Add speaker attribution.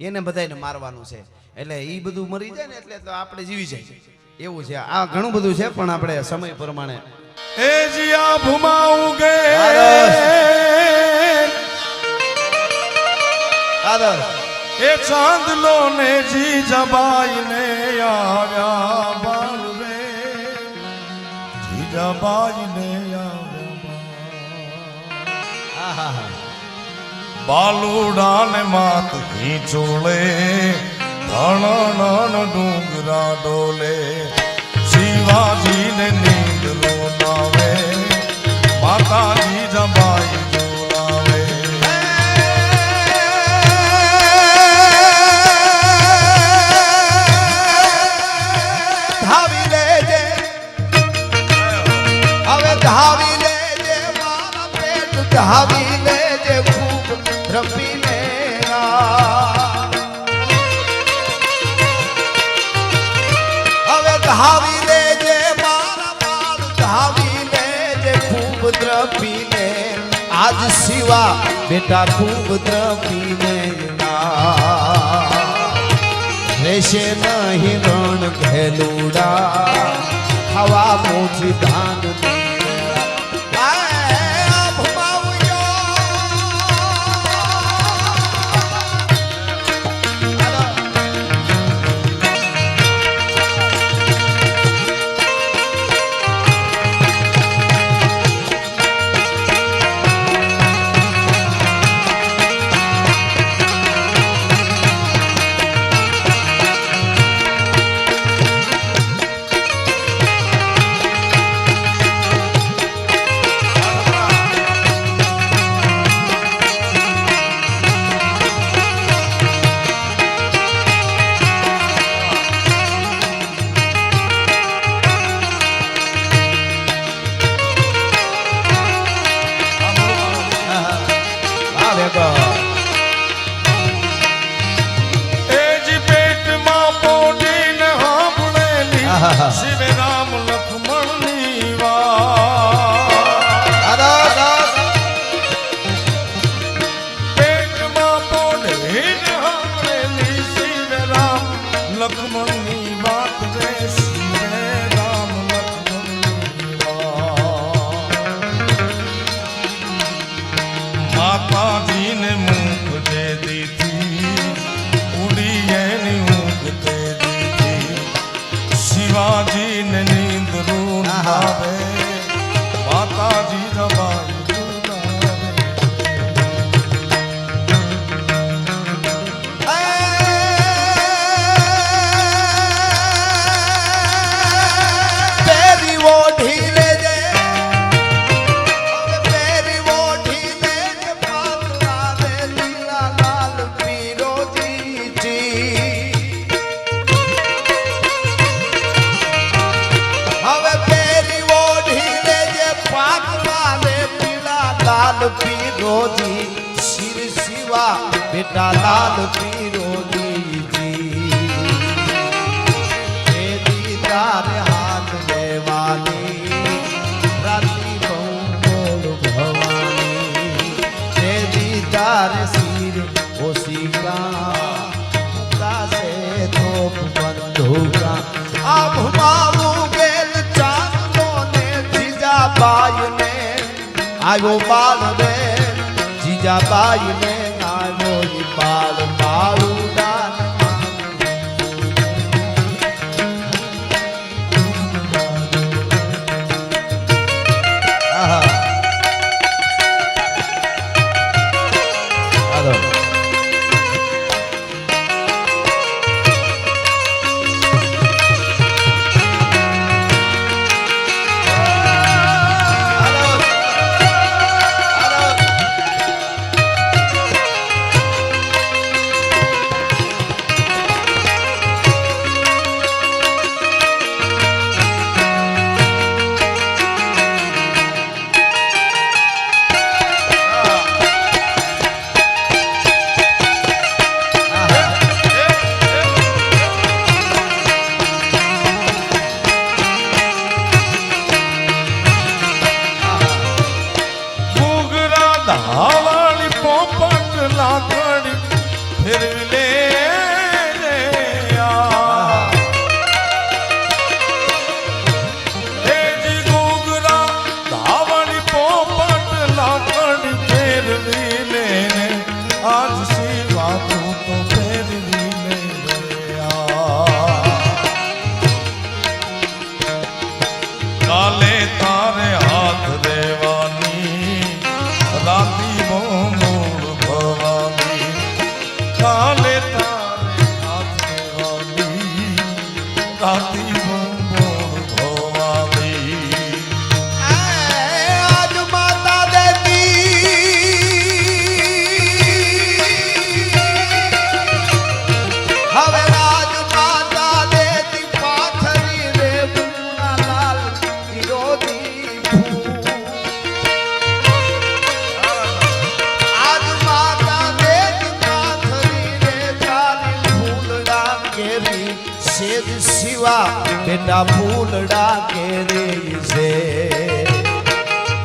Speaker 1: એને બધાને મારવાનું છે એટલે એ બધું મરી જાય ને એટલે તો આપણે જીવી જાય એવું છે આ ઘણું બધું છે પણ આપણે સમય પ્રમાણે
Speaker 2: એ જીયા ભુમાઉગે
Speaker 1: આદર
Speaker 2: એ ચાંદલો ને જી જબાઈ ને આવ્યા બાલ રે જી જબાઈ ને આવ્યા બાલુડા ને માત હિંચોળે ધણ ડુંગરા ડોલે શિવાજી ને નીંદ રોનાવે માતાજી જબાઈ જોલાવે
Speaker 1: ધાવી લેજે હવે ધાવી લેજે મારા પેટ ધાવી લેજે ખૂબ રમી હવે ધાવી લેજે મારા બાળ ધાવી લેજે ખૂબ દ્રપીને આજ શિવા બેટા ખૂબ દ્રપીને રહેશે નહીં રણ ઘેલુડા હવા મોછી ધાન
Speaker 2: શિવે રામ લક્ષ્મણ ની વાત પેટમાં પોઢીને સાંભળેલી શિવે રામ લક્ષ્મણ ની વાત રે શિવે રામ લક્ષ્મણ ની વાત માતાજીને મુખ જે દીધી ઉડી એની ઊંઘ તે શિવાજી ને નીંદ રૂન આવે માતાજી જબાઈ
Speaker 1: પેરી ઓઢી લેજે પેરી ઓઢી લેજે પાતળા રે લીલા લાલ પીરોજી હવે પેરી ઓઢી લેજે પાકવા રે પીળા લાલ પીરોજી શિર શિવા બેટા લાલ પીરોજી તેરી તારે હાથ લેવાની રાતી બહુ બોલ ભવાની તેરી તારે શિર ઓશિકા દાસે તોપ બંધુકા આ ભુમાવું ગેલ ચાંદલો ને જીજાબાઈ ને આવ્યો બાલ રે જીજાબાઈ ને આવ્યો ઈ બાલ મારું દાન
Speaker 2: કાલે તારે હાથ દેવાની રાતી બહુ મૂળ ભવાની કાલે તારે હાથ દેવાની રાતી બહુ મૂળ ભવાની
Speaker 1: આજ માતા હવે રાજ માતા દેતી પાથરી રે ગુના લાલ વિરોધી ભૂ આજ માતા દેતી પાથરી રે ચાલી ફૂલડા કેરી સેજ શિવા બેટા ફૂલડા કેરી છે